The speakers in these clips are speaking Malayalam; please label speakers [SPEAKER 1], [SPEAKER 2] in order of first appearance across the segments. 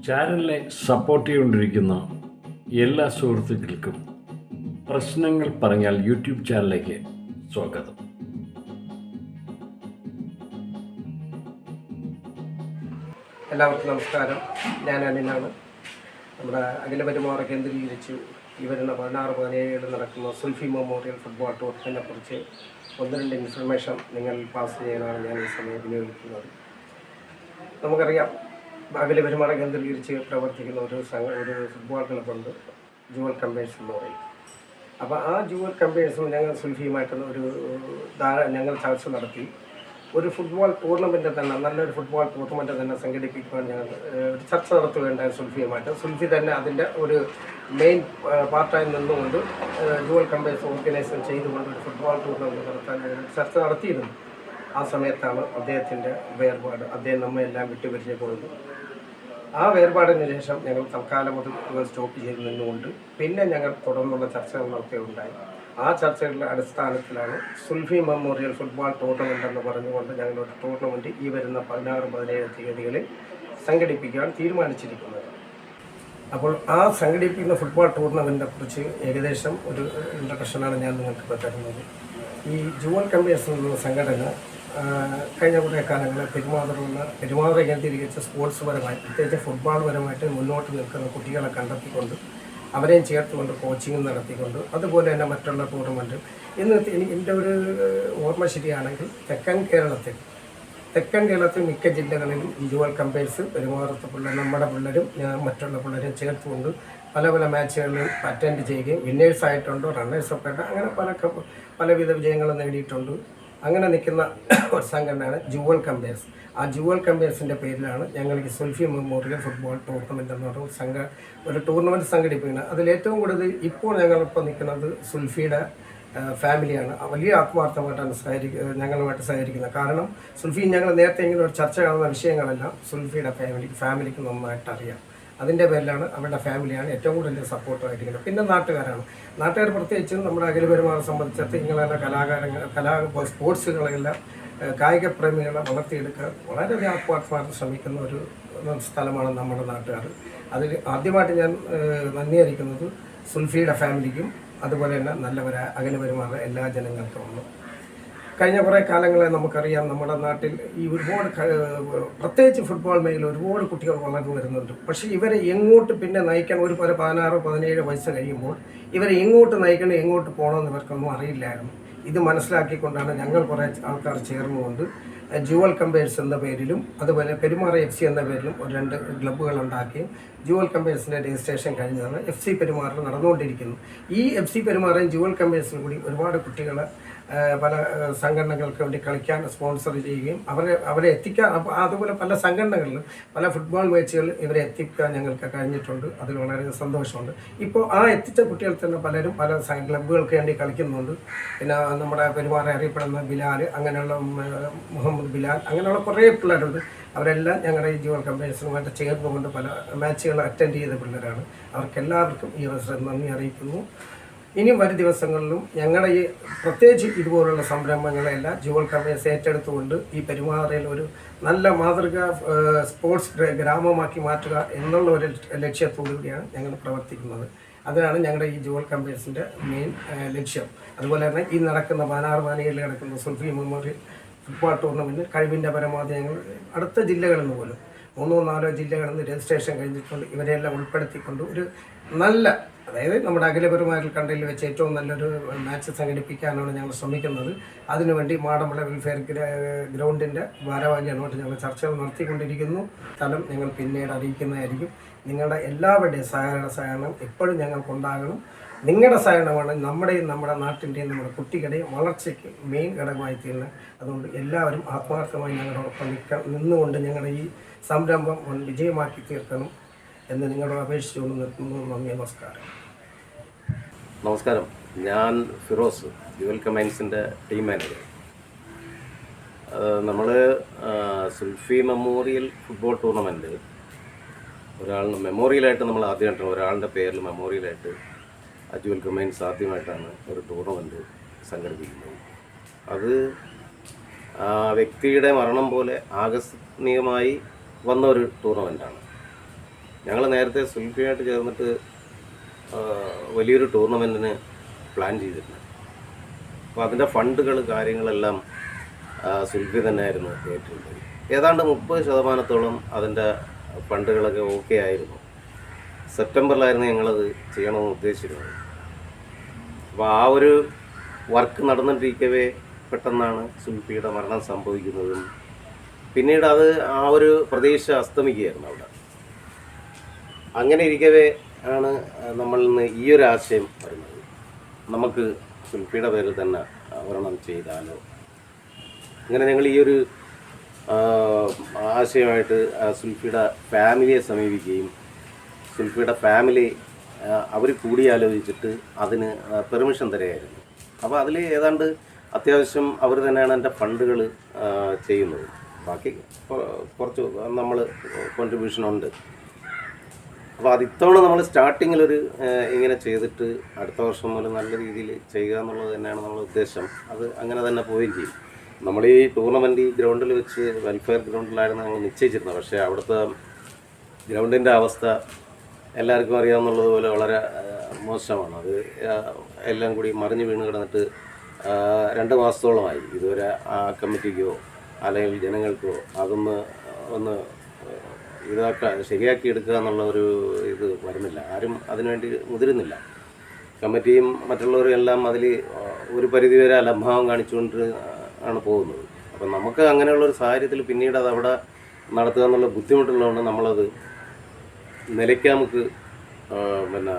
[SPEAKER 1] ചാനലിനെ സപ്പോർട്ട് ചെയ്തുകൊണ്ടിരിക്കുന്ന എല്ലാ സുഹൃത്തുക്കൾക്കും പ്രശ്നങ്ങൾ പറഞ്ഞാൽ യൂട്യൂബ് ചാനലിലേക്ക് സ്വാഗതം.
[SPEAKER 2] എല്ലാവർക്കും നമസ്കാരം. ഞാൻ അനിലാണ്. നമ്മുടെ അഖില പെരുമാറ കേന്ദ്രീകരിച്ച് ഈ വരുന്ന 16-17 നടക്കുന്ന സുൽഫി മെമ്മോറിയൽ ഫുട്ബോൾ ടൂർണമെൻറ്റിനെ കുറിച്ച് ഒന്ന് രണ്ട് ഇൻഫർമേഷൻ നിങ്ങൾ പാസ് ചെയ്യാനാണ് ഞാൻ ഈ സമയം വിനിയോഗിക്കുന്നത്. നമുക്കറിയാം, അഖില പെരുമാറ കേന്ദ്രീകരിച്ച് പ്രവർത്തിക്കുന്ന ഒരു ഫുട്ബോൾ ക്ലബ്ബുണ്ട്, ജുവൽ കമ്പേഴ്സ് എന്ന് പറയും. അപ്പോൾ ആ ജുവൽ കമ്പേഴ്സും ഞങ്ങൾ സുൽഫിയുമായിട്ടുള്ള ഞങ്ങൾ ചർച്ച നടത്തി ഒരു ഫുട്ബോൾ ടൂർണമെൻറ്റ് തന്നെ, നല്ലൊരു ഫുട്ബോൾ ടൂർണമെൻറ്റ് തന്നെ സംഘടിപ്പിക്കുവാൻ ഞങ്ങൾ ഒരു ചർച്ച നടത്തുകയുണ്ടായി സുൽഫിയുമായിട്ട്. സുൽഫി തന്നെ അതിൻ്റെ ഒരു മെയിൻ പാർട്ടായി നിന്നുകൊണ്ട് ജുവൽ കമ്പേഴ്സ് ഓർഗനൈസ് ചെയ്തുകൊണ്ട് ഒരു ഫുട്ബോൾ ടൂർണമെൻറ്റ് നടത്താൻ ചർച്ച നടത്തിയിരുന്നു. ആ സമയത്താണ് അദ്ദേഹത്തിൻ്റെ വേർപാട്. അദ്ദേഹം നമ്മയെല്ലാം വിട്ടുപിരിഞ്ഞു പോയത്. ആ വേർപാടിന് ശേഷം ഞങ്ങൾ തൽക്കാലം അത് സ്റ്റോപ്പ് ചെയ്ത് നിന്നുകൊണ്ട് പിന്നെ ഞങ്ങൾ തുടർന്നുള്ള ചർച്ചകൾ നടത്തുകയുണ്ടായി. ആ ചർച്ചകളുടെ അടിസ്ഥാനത്തിലാണ് സുൽഫി മെമ്മോറിയൽ ഫുട്ബോൾ ടൂർണമെൻ്റ് എന്ന് പറഞ്ഞുകൊണ്ട് ഞങ്ങളൊരു ടൂർണമെൻറ്റ് ഈ വരുന്ന 16-17 തീയതികളിൽ സംഘടിപ്പിക്കാൻ തീരുമാനിച്ചിരിക്കുന്നത്. അപ്പോൾ ആ സംഘടിപ്പിക്കുന്ന ഫുട്ബോൾ ടൂർണമെൻറ്റിനെ കുറിച്ച് ഏകദേശം ഒരു ഇൻട്രഡക്ഷനാണ് ഞാൻ നിങ്ങൾക്ക് തരുന്നത്. ഈ ജുവൽ കമ്പേഴ്സ് എന്ന സംഘടന കഴിഞ്ഞ കുറേ കാലങ്ങളിൽ പെരുമാറ കേന്ദ്രീകരിച്ച് സ്പോർട്സ് പരമായി, പ്രത്യേകിച്ച് ഫുട്ബോൾ പരമായിട്ട് മുന്നോട്ട് നിൽക്കുന്ന കുട്ടികളെ കണ്ടെത്തിക്കൊണ്ട് അവരെയും ചേർത്തുകൊണ്ട് കോച്ചിങ് നടത്തിക്കൊണ്ട്, അതുപോലെ തന്നെ മറ്റുള്ള ടൂർണമെൻറ്റ് ഇന്ന് എൻ്റെ ഒരു ഓർമ്മ ശരിയാണെങ്കിൽ തെക്കൻ കേരളത്തിൽ മിക്ക ജില്ലകളിലും ഈ ജുവൽ കമ്പേഴ്സ് പെരുമാറത്തെ നമ്മുടെ പിള്ളേരും മറ്റുള്ള പിള്ളേരും ചേർത്തുകൊണ്ട് പല മാച്ചുകളിലും അറ്റൻഡ് ചെയ്യുകയും വിന്നേഴ്സായിട്ടുണ്ട്, റണ്ണേഴ്സൊക്കെ ആയിട്ട് അങ്ങനെ പലവിധ വിജയങ്ങളും നേടിയിട്ടുണ്ട്. അങ്ങനെ നിൽക്കുന്ന ഒരു സംഘടനയാണ് ജുവൽ കമ്പേഴ്സ്. ആ ജുവൽ കമ്പേഴ്സിൻ്റെ പേരിലാണ് ഞങ്ങൾ ഈ സുൽഫി മെമ്മോറിയൽ ഫുട്ബോൾ ടൂർണമെൻറ്റ് എന്ന് പറഞ്ഞ ഒരു ടൂർണമെൻറ്റ് സംഘടിപ്പിക്കുന്നത്. അതിലേറ്റവും കൂടുതൽ ഇപ്പോൾ ഞങ്ങളിപ്പോൾ നിൽക്കുന്നത് സുൽഫിയുടെ ഫാമിലിയാണ്. വലിയ ആത്മാർത്ഥമായിട്ടാണ് ഞങ്ങളുമായിട്ട് സഹകരിക്കുന്നത്. കാരണം സുൽഫി ഞങ്ങൾ നേരത്തെ ഇങ്ങനെ ഒരു ചർച്ച കാണുന്ന വിഷയങ്ങളെല്ലാം സുൽഫിയുടെ ഫാമിലിക്ക് നന്നായിട്ട് അറിയാം. അതിൻ്റെ പേരിലാണ് അവരുടെ ഫാമിലിയാണ് ഏറ്റവും കൂടുതൽ സപ്പോർട്ടായിരിക്കുന്നത്. പിന്നെ നാട്ടുകാർ പ്രത്യേകിച്ചും നമ്മുടെ അഖില പെരുമാറെ സംബന്ധിച്ചിടത്ത് ഇങ്ങനെയുള്ള സ്പോർട്സുകളെല്ലാം കായിക പ്രേമികളെ വളർത്തിയെടുക്കാൻ വളരെ ആത്മാർത്ഥമായിട്ട് ശ്രമിക്കുന്ന ഒരു സ്ഥലമാണ് നമ്മുടെ നാട്ടുകാർ. അതിൽ ആദ്യമായിട്ട് ഞാൻ നന്ദി അറിയിക്കുന്നത് സുൽഫിയുടെ ഫാമിലിക്കും അതുപോലെ തന്നെ നല്ലവരായ അഖില പെരുമാറുന്ന എല്ലാ ജനങ്ങൾക്കും ഉണ്ട്. കഴിഞ്ഞ കുറേ കാലങ്ങളെ നമുക്കറിയാം, നമ്മുടെ നാട്ടിൽ ഈ ഒരുപാട് പ്രത്യേകിച്ച് ഫുട്ബോൾ മേഖല ഒരുപാട് കുട്ടികൾ വളർന്നു വരുന്നുണ്ട്. പക്ഷേ ഇവരെ എങ്ങോട്ട് പിന്നെ നയിക്കാൻ ഒരു 16-17 വയസ്സ് കഴിയുമ്പോൾ ഇവരെ എങ്ങോട്ട് നയിക്കണം, എങ്ങോട്ട് പോകണമെന്ന് ഇവർക്കൊന്നും അറിയില്ലായിരുന്നു. ഇത് മനസ്സിലാക്കിക്കൊണ്ടാണ് ഞങ്ങൾ കുറേ ആൾക്കാർ ചേർന്നുകൊണ്ട് ജുവൽ കമ്പേഴ്സ് എന്ന പേരിലും അതുപോലെ പെരുമാറ FC എന്ന പേരിലും ഒരു 2 ക്ലബ്ബുകൾ ഉണ്ടാക്കി ജുവൽ കമ്പേഴ്സിൻ്റെ രജിസ്ട്രേഷൻ കഴിഞ്ഞതാണ് FC പെരുമാറിൽ നടന്നുകൊണ്ടിരിക്കുന്നു. ഈ FC പെരുമാറയും ജുവൽ കമ്പേഴ്സിനും കൂടി ഒരുപാട് കുട്ടികളെ പല സംഘടനകൾക്ക് വേണ്ടി കളിക്കാൻ സ്പോൺസർ ചെയ്യുകയും അവരെ എത്തിക്കാൻ, അതുപോലെ പല സംഘടനകളിലും പല ഫുട്ബോൾ മാച്ചുകളിൽ ഇവരെ എത്തിക്കാൻ ഞങ്ങൾക്ക് കഴിഞ്ഞിട്ടുണ്ട്. അതിൽ വളരെ സന്തോഷമുണ്ട്. ഇപ്പോൾ ആ എത്തിച്ച കുട്ടികൾ തന്നെ പലരും പല ക്ലബ്ബുകൾക്ക് വേണ്ടി കളിക്കുന്നുണ്ട്. പിന്നെ നമ്മുടെ പെരുമാറ അറിയപ്പെടുന്ന ബിലാൽ, അങ്ങനെയുള്ള മുഹമ്മദ് ബിലാൽ, അങ്ങനെയുള്ള കുറേ പിള്ളേരുണ്ട്. അവരെല്ലാം ഞങ്ങളുടെ ഈ ജുവൽ കമ്പേഴ്സിനുമായിട്ട് ചേർന്നുകൊണ്ട് പല മാച്ചുകൾ അറ്റൻഡ് ചെയ്ത പിള്ളേരാണ്. അവർക്കെല്ലാവർക്കും ഈ അവസരം നന്ദി അറിയിക്കുന്നു. ഇനിയും വരും ദിവസങ്ങളിലും ഞങ്ങളുടെ ഈ പ്രത്യേകിച്ച് ഇതുപോലുള്ള സംരംഭങ്ങളെല്ലാം ജുവൽ കമ്പേഴ്സ് ഏറ്റെടുത്തുകൊണ്ട് ഈ പെരുമാറയിൽ ഒരു നല്ല മാതൃക സ്പോർട്സ് ഗ്രാമമാക്കി മാറ്റുക എന്നുള്ള ഒരു ലക്ഷ്യത്തോടു കൂടിയാണ് ഞങ്ങൾ പ്രവർത്തിക്കുന്നത്. അതിനാണ് ഞങ്ങളുടെ ഈ ജുവൽ കമ്പേഴ്സിൻ്റെ മെയിൻ ലക്ഷ്യം. അതുപോലെ തന്നെ ഈ നടക്കുന്ന 16-17 നടക്കുന്ന സുൽഫി മെമ്മോറിയൽ ഫുട്ബോൾ ടൂർണമെൻറ്റിൽ കഴിവിൻ്റെ പരമാവധി ഞങ്ങൾ അടുത്ത ജില്ലകളിൽ നിന്ന് പോലും 3-4 ജില്ലകളിൽ നിന്ന് രജിസ്ട്രേഷൻ കഴിഞ്ഞിട്ടുണ്ട്. ഇവരെല്ലാം ഉൾപ്പെടുത്തിക്കൊണ്ട് ഒരു നല്ല, അതായത് നമ്മുടെ അഖില പെരുമാറിൽ കണ്ടതിൽ വെച്ച് ഏറ്റവും നല്ലൊരു മാച്ച് സംഘടിപ്പിക്കാനാണ് ഞങ്ങൾ ശ്രമിക്കുന്നത്. അതിനുവേണ്ടി മാടമ്പള വെൽഫെയർ ഗ്രൗണ്ടിൻ്റെ ഭാരവാഹികളുമായിട്ട് ഞങ്ങൾ ചർച്ചകൾ നടത്തിക്കൊണ്ടിരിക്കുന്നു. സ്ഥലം ഞങ്ങൾ പിന്നീട് അറിയിക്കുന്നതായിരിക്കും. നിങ്ങളുടെ എല്ലാവരുടെയും സഹകരണം എപ്പോഴും ഞങ്ങൾക്കുണ്ടാകണം. നിങ്ങളുടെ സഹകരണമാണ് നമ്മുടെ നാട്ടിൻ്റെയും നമ്മുടെ കുട്ടികളുടെയും വളർച്ചയ്ക്ക് മെയിൻ ഘടകമായി തീരുന്നത്. അതുകൊണ്ട് എല്ലാവരും ആത്മാർത്ഥമായി ഞങ്ങളോടൊപ്പം നിന്നുകൊണ്ട് ഞങ്ങളുടെ ഈ സംരംഭം വിജയമാക്കി തീർക്കണം എന്ന് നിങ്ങളോട് അപേക്ഷിച്ചുകൊണ്ട് നിർത്തുന്നു. നന്ദി, നമസ്കാരം.
[SPEAKER 3] നമസ്കാരം. ഞാൻ ഫിറോസ്, ജുവൽ കമ്പേഴ്സിൻ്റെ ടീം മാനേജർ. നമ്മൾ സുൽഫി മെമ്മോറിയൽ ഫുട്ബോൾ ടൂർണമെൻറ്റ് മെമ്മോറിയലായിട്ട് നമ്മൾ ആദ്യമായിട്ടാണ് ഒരാളുടെ പേരിൽ മെമ്മോറിയലായിട്ട് ജുവൽ കമ്പേഴ്സ് ആദ്യമായിട്ടാണ് ഒരു ടൂർണമെൻറ്റ് സംഘടിപ്പിക്കുന്നത്. അത് വ്യക്തിയുടെ മരണം പോലെ ആകസ്മികമായി വന്ന ഒരു ടൂർണമെൻറ്റാണ്. ഞങ്ങൾ നേരത്തെ സുൽഫിയായിട്ട് ചേർന്നിട്ട് വലിയൊരു ടൂർണമെൻറ്റിന് പ്ലാൻ ചെയ്തിട്ടുണ്ട്. അപ്പോൾ അതിൻ്റെ ഫണ്ടുകൾ കാര്യങ്ങളെല്ലാം സുൽഫി തന്നെയായിരുന്നു ഏറ്റെടുത്തത്. ഏതാണ്ട് 30% അതിൻ്റെ ഫണ്ടുകളൊക്കെ ഓക്കെ ആയിരുന്നു. സെപ്റ്റംബറിലായിരുന്നു ഞങ്ങളത് ചെയ്യണമെന്ന് ഉദ്ദേശിച്ചിരുന്നത്. അപ്പോൾ ആ ഒരു വർക്ക് നടന്നിട്ടിരിക്കവേ പെട്ടെന്നാണ് സുൽഫിയുടെ മരണം സംഭവിക്കുന്നതും പിന്നീട് അത് ആ ഒരു പ്രതീക്ഷ അസ്തമിക്കുകയായിരുന്നു അവിടെ. അങ്ങനെ ഇരിക്കവേ ആണ് നമ്മളിൽ നിന്ന് ഈ ഒരു ആശയം വരുന്നത്, നമുക്ക് സുൽഫിയുടെ പേരിൽ തന്നെ ഒരെണ്ണം ചെയ്താലോ. അങ്ങനെ ഞങ്ങൾ ഈ ഒരു ആശയമായിട്ട് സുൽഫിയുടെ ഫാമിലിയെ സമീപിക്കുകയും സുൽഫിയുടെ ഫാമിലി അവർ കൂടിയാലോചിച്ചിട്ട് അതിന് പെർമിഷൻ തരുകയായിരുന്നു. അപ്പോൾ അതിൽ ഏതാണ്ട് അത്യാവശ്യം അവർ തന്നെയാണ് എൻ്റെ ഫണ്ടുകൾ ചെയ്യുന്നത്. ബാക്കി കുറച്ച് നമ്മൾ കോൺട്രിബ്യൂഷനുണ്ട്. അപ്പോൾ അത് ഇത്തവണ നമ്മൾ സ്റ്റാർട്ടിങ്ങിലൊരു ഇങ്ങനെ ചെയ്തിട്ട് അടുത്ത വർഷം മുതൽ നല്ല രീതിയിൽ ചെയ്യുക എന്നുള്ളത് തന്നെയാണ് നമ്മുടെ ഉദ്ദേശം. അത് അങ്ങനെ തന്നെ പോവുകയും ചെയ്യും. നമ്മൾ ഈ ടൂർണമെൻറ്റ് ഈ ഗ്രൗണ്ടിൽ വെച്ച് വെൽഫെയർ ഗ്രൗണ്ടിലായിരുന്നു നമ്മൾ നിശ്ചയിച്ചിരുന്നത്. പക്ഷേ അവിടുത്തെ ഗ്രൗണ്ടിൻ്റെ അവസ്ഥ എല്ലാവർക്കും അറിയാമെന്നുള്ളതുപോലെ വളരെ മോശമാണ്. അത് എല്ലാം കൂടി മറിഞ്ഞ് വീണ് കിടന്നിട്ട് 2 മാസത്തോളമായി. ഇതുവരെ ആ കമ്മിറ്റിക്കോ അല്ലെങ്കിൽ ജനങ്ങൾക്കോ അതൊന്ന് ഒന്ന് ശരിയാക്കി എടുക്കുക എന്നുള്ള ഒരു ഇത് വരുന്നില്ല. ആരും അതിനുവേണ്ടി മുതിരുന്നില്ല. കമ്മിറ്റിയും മറ്റുള്ളവരും എല്ലാം അതിൽ ഒരു പരിധിവരെ അലംഭാവം കാണിച്ചുകൊണ്ട് ആണ് പോകുന്നത്. അപ്പം നമുക്ക് അങ്ങനെയുള്ളൊരു സാഹചര്യത്തിൽ പിന്നീട് അത് അവിടെ നടത്തുക എന്നുള്ള ബുദ്ധിമുട്ടുള്ളതുകൊണ്ട് നമ്മളത് നിലയ്ക്കാമുക്ക് പിന്നെ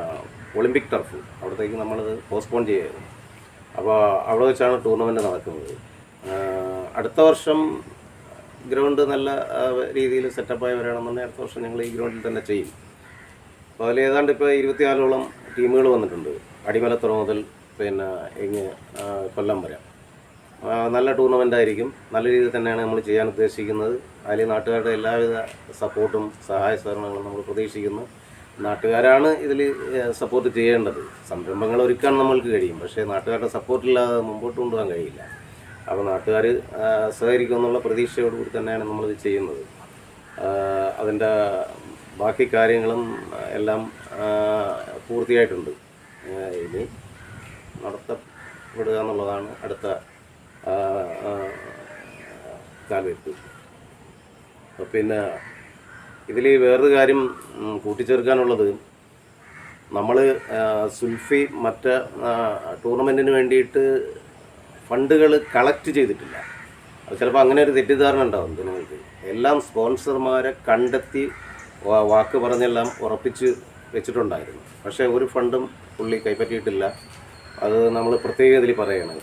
[SPEAKER 3] ഒളിമ്പിക് ടർഫ് അവിടത്തേക്ക് നമ്മളത് പോസ്റ്റ്പോൺ ചെയ്യുമായിരുന്നു. അപ്പോൾ അവിടെ വെച്ചാണ് ടൂർണമെൻറ്റ് നടക്കുന്നത്. അടുത്ത വർഷം ഗ്രൗണ്ട് നല്ല രീതിയിൽ സെറ്റപ്പായി വരികയാണെന്നുണ്ടെങ്കിൽ അടുത്ത വർഷം ഞങ്ങൾ ഈ ഗ്രൗണ്ടിൽ തന്നെ ചെയ്യും. അപ്പോൾ അതിൽ ഏതാണ്ട് ഇപ്പോൾ 24ഓളം ടീമുകൾ വന്നിട്ടുണ്ട്. അടിമലത്തുറ മുതൽ പിന്നെ ഇങ്ങ് കൊല്ലം വരെ നല്ല ടൂർണമെൻ്റ് ആയിരിക്കും. നല്ല രീതിയിൽ തന്നെയാണ് നമ്മൾ ചെയ്യാൻ ഉദ്ദേശിക്കുന്നത്. അതിൽ നാട്ടുകാരുടെ എല്ലാവിധ സപ്പോർട്ടും സഹായ സഹകരണങ്ങളും നമ്മൾ പ്രതീക്ഷിക്കുന്നു. നാട്ടുകാരാണ് ഇതിൽ സപ്പോർട്ട് ചെയ്യേണ്ടത്. സംരംഭങ്ങൾ ഒരുക്കാൻ നമ്മൾക്ക് കഴിയും, പക്ഷേ നാട്ടുകാരുടെ സപ്പോർട്ടില്ലാതെ മുമ്പോട്ട് കൊണ്ടുപോകാൻ കഴിയില്ല. അപ്പോൾ നാട്ടുകാർ സഹകരിക്കുമെന്നുള്ള പ്രതീക്ഷയോടുകൂടി തന്നെയാണ് നമ്മളിത് ചെയ്യുന്നത്. അതിൻ്റെ ബാക്കി കാര്യങ്ങളും എല്ലാം പൂർത്തിയായിട്ടുണ്ട്. ഇനി നടത്തപ്പെടുക എന്നുള്ളതാണ് അടുത്ത കാൽവെപ്പ്. പിന്നെ ഇതിൽ വേറൊരു കാര്യം കൂട്ടിച്ചേർക്കാനുള്ളത്, നമ്മൾ സുൽഫി മറ്റ് ടൂർണമെൻറ്റിന് വേണ്ടിയിട്ട് ഫണ്ടുകൾ കളക്ട് ചെയ്തിട്ടില്ല. അത് ചിലപ്പോൾ അങ്ങനെ ഒരു തെറ്റിദ്ധാരണ ഉണ്ടാകും ജനങ്ങൾക്ക്. എല്ലാം സ്പോൺസർമാരെ കണ്ടെത്തി വാക്ക് പറഞ്ഞെല്ലാം ഉറപ്പിച്ച് വെച്ചിട്ടുണ്ടായിരുന്നു. പക്ഷേ ഒരു ഫണ്ടും പുള്ളി കൈപ്പറ്റിയിട്ടില്ല. അത് നമ്മൾ പ്രത്യേക ഇതിൽ പറയുകയാണ്.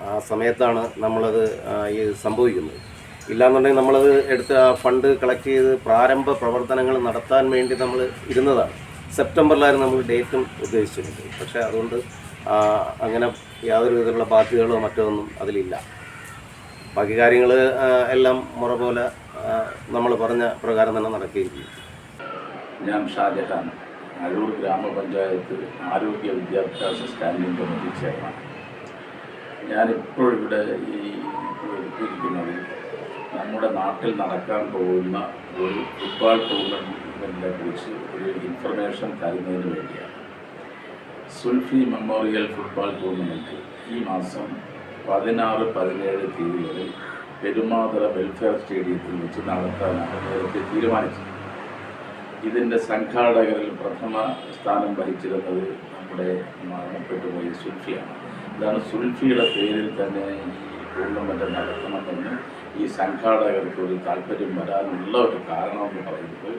[SPEAKER 3] ആ സമയത്താണ് നമ്മളത് ഈ സംഭവിക്കുന്നത്. ഇല്ലാന്നുണ്ടെങ്കിൽ നമ്മളത് എടുത്ത് ആ ഫണ്ട് കളക്ട് ചെയ്ത് പ്രാരംഭ പ്രവർത്തനങ്ങൾ നടത്താൻ വേണ്ടി നമ്മൾ ഇരുന്നതാണ്. സെപ്റ്റംബറിലായിരുന്നു നമ്മൾ ഡേറ്റും ഉദ്ദേശിച്ചിരുന്നത്. പക്ഷേ അതുകൊണ്ട് അങ്ങനെ യാതൊരു വിധത്തിലുള്ള ബാധ്യതകളോ മറ്റോ ഒന്നും അതിലില്ല. ബാക്കി കാര്യങ്ങൾ എല്ലാം മുറ പോലെ നമ്മൾ പറഞ്ഞ പ്രകാരം തന്നെ നടക്കുകയും ചെയ്യും.
[SPEAKER 4] ഞാൻ ഷാജഹാൻ, അഴൂർ ഗ്രാമപഞ്ചായത്ത് ആരോഗ്യ വിദ്യാഭ്യാസ സ്റ്റാൻഡിംഗ് കമ്മിറ്റി ചെയർമാൻ. ഞാനിപ്പോഴിവിടെ ഈ എടുത്തിരിക്കുന്നത് നമ്മുടെ നാട്ടിൽ നടക്കാൻ പോകുന്ന ഒരു ഫുട്ബോൾ ടൂർണമെൻറ്റിനെ കുറിച്ച് ഒരു ഇൻഫർമേഷൻ തരുന്നതിന് വേണ്ടിയാണ്. സുൽഫി മെമ്മോറിയൽ ഫുട്ബോൾ ടൂർണമെൻറ്റ് ഈ മാസം 16-17 തീയതികളിൽ പെരുമാതുറ വെൽഫെയർ സ്റ്റേഡിയത്തിൽ വെച്ച് നടത്താനാണ് നേരത്തെ തീരുമാനിച്ചത്. ഇതിൻ്റെ സംഘാടകരിൽ പ്രഥമ സ്ഥാനം വഹിച്ചിരുന്നത് നമ്മുടെ മരണപ്പെട്ടുപോയ സുൽഫിയാണ്. ഇതാണ് സുൽഫിയുടെ പേരിൽ തന്നെ ഈ ടൂർണമെൻറ്റ് നടത്തണമെന്ന് ഈ സംഘാടകർക്ക് ഒരു താല്പര്യം വരാനുള്ള ഒരു കാരണമെന്ന് പറയുന്നത്,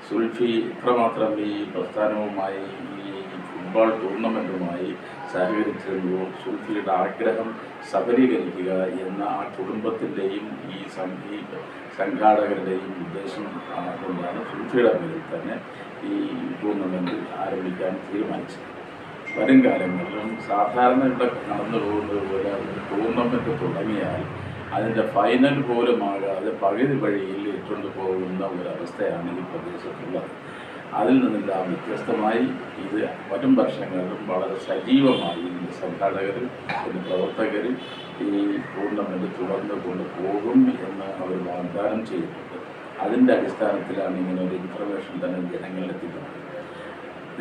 [SPEAKER 4] സുൽഫി ഇത്രമാത്രം ഈ പ്രസ്ഥാനവുമായി ഈ ഫുട്ബോൾ ടൂർണമെൻറ്റുമായി സഹകരിച്ചിരുന്നു. സുൽഫിയുടെ ആഗ്രഹം സഫലീകരിക്കുക എന്ന ആ കുടുംബത്തിൻ്റെയും ഈ സംഘാടകരുടെയും ഉദ്ദേശം കൊണ്ടാണ് സുൽഫിയുടെ പേരിൽ തന്നെ ഈ ടൂർണമെൻറ്റ് ആരംഭിക്കാൻ തീരുമാനിച്ചത്. വരും കാലങ്ങളിലും സാധാരണ ഇവിടെ നടന്നു പോകുന്നത് പോലെ ടൂർണമെൻറ്റ് തുടങ്ങിയാൽ അതിൻ്റെ ഫൈനൽ പോലുമാകാതെ പകുതി വഴിയിൽ ഇട്ടുകൊണ്ട് പോകുന്ന ഒരവസ്ഥയാണ് ഈ പ്രദേശത്തുള്ളത്. അതിൽ നിന്നെല്ലാം വ്യത്യസ്തമായി ഇത് വരും വർഷങ്ങളിലും വളരെ സജീവമായി ഇതിൻ്റെ സംഘാടകരും ഇതിൻ്റെ പ്രവർത്തകരും ഈ ടൂർണമെൻറ്റ് തുടർന്ന് കൊണ്ടുപോകും എന്ന് അവർ വാഗ്ദാനം ചെയ്യുന്നുണ്ട്. അതിൻ്റെ അടിസ്ഥാനത്തിലാണ് ഇങ്ങനെ ഒരു ഇൻഫർമേഷൻ തന്നെ ജനങ്ങളിലെത്തിക്കുന്നത്.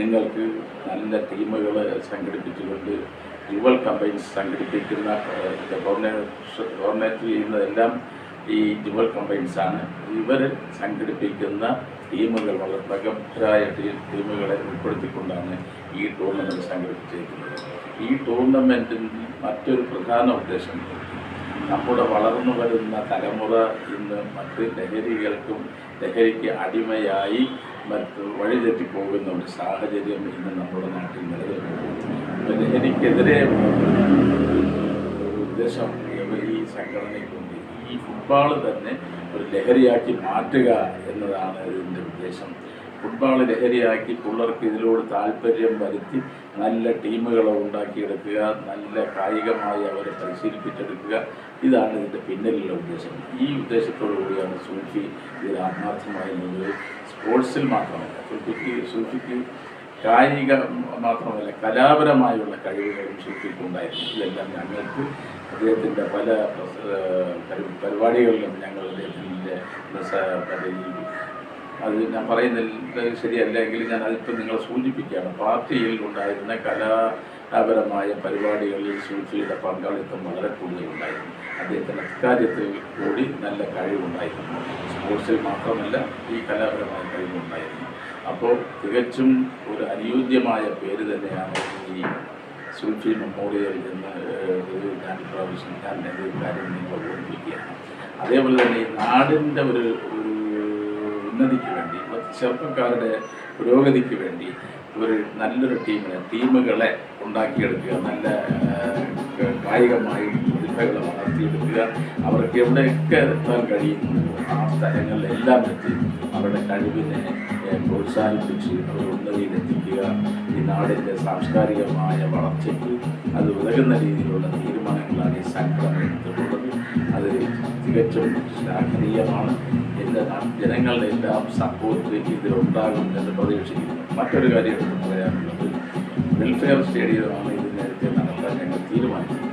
[SPEAKER 4] നിങ്ങൾക്ക് നല്ല ടീമുകൾ സംഘടിപ്പിച്ചുകൊണ്ട് യുവൽ കമ്പൈൻസ് സംഘടിപ്പിക്കുന്ന കോർഡിനേറ്റ് ചെയ്യുന്നതെല്ലാം ഈ യുവൽ കമ്പൈൻസാണ്. ഇവർ സംഘടിപ്പിക്കുന്ന ടീമുകൾ വളരെ പ്രഗത്ഭരായ ടീമുകളെ ഉൾപ്പെടുത്തിക്കൊണ്ടാണ് ഈ ടൂർണമെൻറ്റ് സംഘടിപ്പിച്ചിരിക്കുന്നത്. ഈ ടൂർണമെൻറ്റിൽ മറ്റൊരു പ്രധാന ഉദ്ദേശം നമ്മുടെ വളർന്നു വരുന്ന തലമുറ ഇന്ന് മറ്റ് ലഹരിക്ക് അടിമയായി മറ്റ് വഴിതെറ്റിപ്പോകുന്ന ഒരു സാഹചര്യം ഇന്ന് നമ്മുടെ നാട്ടിൽ നിലനിൽക്കുന്നു. ലഹരിക്കെതിരെ ഒരു ഉദ്ദേശം ഈ സംഘടനയ്ക്കുണ്ട്. ഈ ഫുട്ബോൾ തന്നെ ഒരു ലഹരിയാക്കി മാറ്റുക എന്നതാണ് ഇതിൻ്റെ ഉദ്ദേശം. ഫുട്ബോൾ ലഹരിയാക്കി പിള്ളേർക്ക് ഇതിലൂടെ താല്പര്യം വരുത്തി നല്ല ടീമുകളെ ഉണ്ടാക്കിയെടുക്കുക, നല്ല കായികമായി അവരെ പരിശീലിപ്പിച്ചെടുക്കുക, ഇതാണ് ഇതിൻ്റെ പിന്നിലുള്ള ഉദ്ദേശം. ഈ ഉദ്ദേശത്തോടു കൂടിയാണ് സൂഫി ഇതിൽ ആത്മാർത്ഥമായി നിന്നത്. സ്പോർട്സിൽ മാത്രമല്ല, സൂഫിക്ക് കായിക മാത്രമല്ല കലാപരമായുള്ള കഴിവുകളും സൂഫിക്കുണ്ടായിരുന്നു. ഇതെല്ലാം ഞങ്ങൾക്ക് അദ്ദേഹത്തിൻ്റെ പല പരിപാടികളിലും ഞങ്ങൾ അദ്ദേഹത്തിൻ്റെ അത് ഞാൻ പറയുന്നത് ശരിയല്ലെങ്കിൽ ഞാൻ അതിപ്പോൾ നിങ്ങളെ സൂചിപ്പിക്കുകയാണ്. പാർട്ടിയിൽ ഉണ്ടായിരുന്ന കലാപരമായ പരിപാടികളിൽ സൂഫിയുടെ പങ്കാളിത്തം വളരെ കൂടുതലുണ്ടായിരുന്നു. അദ്ദേഹത്തിന് അക്കാര്യത്തിൽ കൂടി നല്ല കഴിവുണ്ടായിരുന്നു. സ്പോർട്സിൽ മാത്രമല്ല ഈ കലാപരമായ കഴിവുണ്ടായിരുന്നു. അപ്പോൾ തികച്ചും ഒരു അനുയോജ്യമായ പേര് തന്നെയാണ് ഈ സൂഫി മെമ്മോറിയൽ എന്ന് ഞാൻ പ്രാവശ്യം ഞാൻ എൻ്റെ കാര്യം നിങ്ങൾ ഓർമ്മിപ്പിക്കുകയാണ്. അതേപോലെ തന്നെ ഈ നാടിൻ്റെ ഒരു ഉന്നതിക്ക് വേണ്ടി, ചെറുപ്പക്കാരുടെ പുരോഗതിക്ക് വേണ്ടി ഒരു നല്ലൊരു ടീമുകളെ ഉണ്ടാക്കിയെടുക്കുക, നല്ല കായികമായി പ്രതിഭകളെ വളർത്തിയെടുക്കുക, അവർക്ക് എവിടെയൊക്കെ എത്താൻ കഴിയുന്നു ആ സ്ഥലങ്ങളിലെല്ലാം എത്തി അവരുടെ കഴിവിനെ പ്രോത്സാഹിപ്പിച്ച് അവർ ഉന്നതിയിലെത്തിക്കുക. ഈ നാടിൻ്റെ സാംസ്കാരികമായ വളർച്ചയ്ക്ക് അത് ഉതകുന്ന രീതിയിലുള്ള തീരുമാനങ്ങളാണ് ഈ സംഘടന എടുത്തിട്ടുള്ളത്. അത് തികച്ചും ശ്ലാഘനീയമാണ്. എൻ്റെ ജനങ്ങളുടെ എല്ലാം സപ്പോർട്ട് ഇതിലുണ്ടാകും എന്ന് പ്രതീക്ഷിക്കുന്നു. മറ്റൊരു കാര്യം എടുത്ത് പറയാനുള്ളത്, വെൽഫെയർ സ്റ്റേഡിയമാണ് ഇത് നേരത്തെ നടത്താൻ ഞങ്ങൾ തീരുമാനിച്ചത്.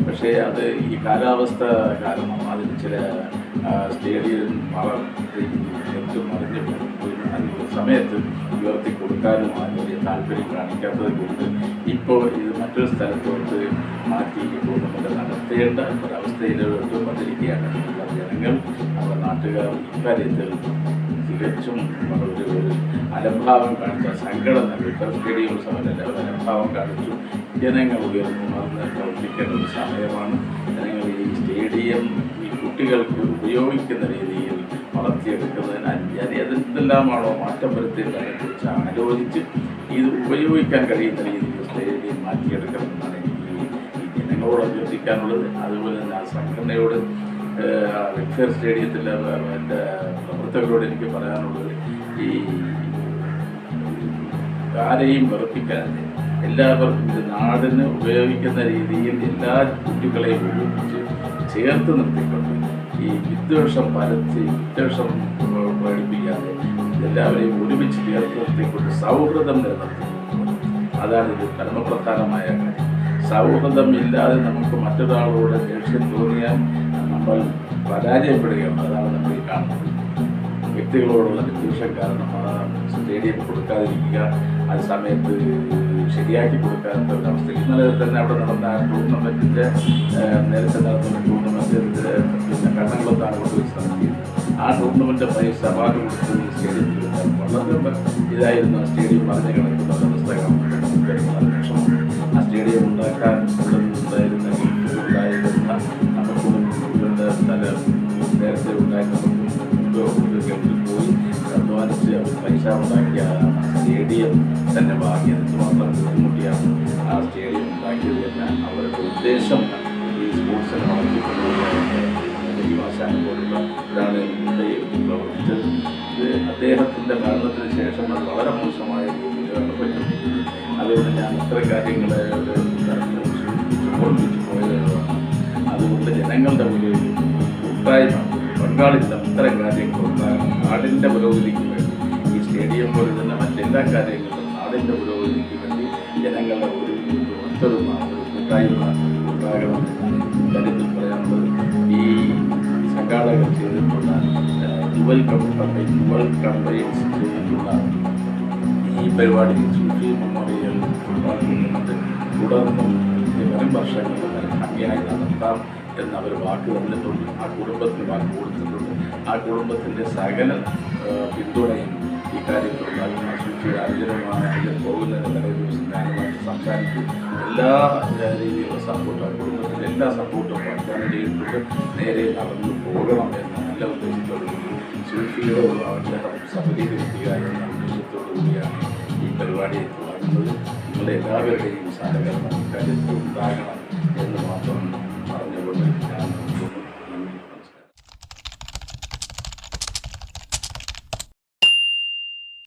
[SPEAKER 4] പക്ഷേ അത് ഈ കാലാവസ്ഥ കാരണം അതിന് ചില സ്റ്റേഡിയം മറിഞ്ഞ് സമയത്ത് ഉയർത്തി കൊടുക്കാനും അതിന് താല്പര്യം കാണിക്കാത്തത് കൊണ്ട് ഇപ്പോൾ ഇത് മറ്റൊരു സ്ഥലത്തോട്ട് മാറ്റി ടൂർണമെൻറ്റ് നടത്തേണ്ട ഒരവസ്ഥയിലോട്ട് വന്നിരിക്കുകയാണ്. ജനങ്ങൾ നമ്മുടെ നാട്ടുകാർ ഇക്കാര്യത്തിൽ തികച്ചും ഒരു അലംഭാവം കാണിച്ച സംഘടന സ്റ്റേഡിയം സമയത്ത് അലംഭാവം കാണിച്ചു. ജനങ്ങൾ ഉയർന്നുണർന്ന് പ്രവർത്തിക്കേണ്ട ഒരു സമയമാണ്. ജനങ്ങൾ ഈ സ്റ്റേഡിയം ഈ കുട്ടികൾക്ക് ഉപയോഗിക്കുന്ന രീതിയിൽ വളർത്തിയെടുക്കുന്നതിന് അതെന്തെല്ലാമാണോ മാറ്റം വരുത്തിയതിനെക്കുറിച്ച് ആലോചിച്ച് ഇത് ഉപയോഗിക്കാൻ കഴിയുന്ന രീതിയിൽ സ്റ്റേഡിയം മാറ്റിയെടുക്കണമെന്നാണ് എനിക്ക് ഈ ജനങ്ങളോട് അഭ്യർത്ഥിക്കാനുള്ളത്. അതുപോലെ തന്നെ ആ സംഘടനയോട് വെൽഫെയർ സ്റ്റേഡിയത്തിലെ എൻ്റെ പ്രവർത്തകരോട് എനിക്ക് പറയാനുള്ളത്, ഈ ആരെയും വെറുപ്പിക്കാതെ എല്ലാവർക്കും ഇത് നാടിന് ഉപയോഗിക്കുന്ന രീതിയിൽ എല്ലാ കുട്ടികളെയും ഉപയോഗിച്ച് ചേർത്ത് നിർത്തിക്കൊണ്ട് ഈ വിദ്വേഷം പരത്തി വിദ്വേഷം പ്രകടിപ്പിക്കാതെ എല്ലാവരെയും ഒരുമിച്ച് ചേർത്ത് നിർത്തിക്കൊണ്ട് സൗഹൃദം നിലനിർത്തിക്കൊണ്ട്, അതാണ് ഇത് പരമപ്രധാനമായ കാര്യം. സൗഹൃദം ഇല്ലാതെ നമുക്ക് മറ്റൊരാളോട് ദേഷ്യം തോന്നിയാൽ നമ്മൾ പരാജയപ്പെടുകയാണ്. അതാണ് നമ്മൾ ഈ കാണുന്നത്. വ്യക്തികളോടുള്ള വിദ്വേഷം കാരണം സ്റ്റേഡിയം കൊടുക്കാതിരിക്കുക, അത് സമയത്ത് ശരിയാക്കി കൊടുക്കാത്ത ഒരവസ്ഥ. ഇന്നലെ തന്നെ അവിടെ നടന്ന ടൂർണമെൻറ്റിൻ്റെ നേരത്തെ നടത്തുന്ന ടൂർണമെൻറ്റിൻ്റെ കണ്ണംകുളത്താണ് കൊണ്ടുവച്ച് നടത്തിയത്. ആ ടൂർണമെൻറ്റ് പൈസ സഭാഗ് കൊടുത്തത് സ്റ്റേഡിയത്തിൽ വളരെ ഇതായിരുന്നു. ആ സ്റ്റേഡിയം മറിഞ്ഞ് കിടക്കുന്ന ഒരവസ്ഥ കാണുന്നുണ്ട്. ആ സ്റ്റേഡിയം ഉണ്ടാക്കാൻ ഉണ്ടായിരുന്ന നമുക്ക് സ്ഥലം നേരത്തെ ഉണ്ടായിരുന്ന പോയി അധ്വാനിച്ച് പൈസ ഉണ്ടാക്കിയ സ്റ്റേഡിയം തന്നെ വാങ്ങിയത് എന്തുമാത്രം ബുദ്ധിമുട്ടിയാണ് ആ സ്റ്റേഡിയം ഉണ്ടാക്കിയത് എന്ന് അവരുടെ ഉദ്ദേശം ഈ സ്പോർട്സിനെ വളർത്തിക്കൊണ്ടുപോകുന്ന യുവാശാനം പോലുള്ള ഒരാളെ പ്രവർത്തിച്ചത്. ഇത് അദ്ദേഹത്തിൻ്റെ മരണത്തിന് ശേഷം അത് വളരെ മോശമായ രീതിയിലാണ് പറ്റുന്നത്. അതുകൊണ്ട് ഞാൻ ഇത്തരം കാര്യങ്ങളെ ഓർമ്മിച്ച് പോയതാണ്. അതുകൊണ്ട് ജനങ്ങളുടെ ഒരു കൂട്ടായ്മ പങ്കാളിത്തം ഇത്തരം കാര്യങ്ങളുണ്ടാകണം. നാടിൻ്റെ പുരോഗതിക്ക് വേണ്ടി ഈ സ്റ്റേഡിയം പോലെ തന്നെ മറ്റെല്ലാ കാര്യങ്ങളും നാടിൻ്റെ പുരോഗതിക്ക് വേണ്ടി ജനങ്ങളുടെ ഒരു ഒത്തൊരുമ, ഒരു കൂട്ടായ്മ ഉണ്ടാകണം എന്നാണ് കാര്യത്തിൽ പറയാനുള്ളത്. ഈ സംഘാടകർ ചെയ്തിട്ടുള്ള യുവ ട്വൽവ് കമ്പൈൻസ് ചെയ്തിട്ടുള്ള ഈ പരിപാടി സൂഫി മെമ്മോറിയൽ ഫുട്ബോൾ ടൂർണമെൻറ്റ് തുടർന്നും വരും വർഷങ്ങളിൽ ഭംഗിയായി നടത്താം എന്ന് അവർ വാക്ക് തന്നിട്ടുണ്ട്. ആ കുടുംബത്തിന് വാക്ക് കൊടുത്തിട്ടുണ്ട്. ആ കുടുംബത്തിൻ്റെ സകല പിന്തുണയും ഈ കാര്യത്തിലുണ്ടാകുന്ന സൂഫിയുടെ അനുചരമായ അതിൽ പോകുന്നതിന് തലേ ദിവസം ഞാനുമായിട്ട് സംസാരിച്ചു. എല്ലാ രീതിയിലുള്ള സപ്പോർട്ടും ആ കുടുംബത്തിൻ്റെ എല്ലാ സപ്പോർട്ടും വാഗ്ദാനം ചെയ്തിട്ടുണ്ട്. നേരെ നടന്നു പോകണം എന്ന നല്ല ഉദ്ദേശത്തോടുകൂടി സൂഫിയുടെ ഒരു ആഗ്രഹം സഫലീകരിക്കുക എന്ന ഉദ്ദേശത്തോടു കൂടിയാണ് ഈ പരിപാടിയെ തുടങ്ങുന്നത്. നിങ്ങളുടെ എല്ലാവരുടെയും സഹകരണം ഇക്കാര്യത്തിൽ ഉണ്ടാകണം എന്ന് മാത്രം പറഞ്ഞുകൊണ്ട് ഞാൻ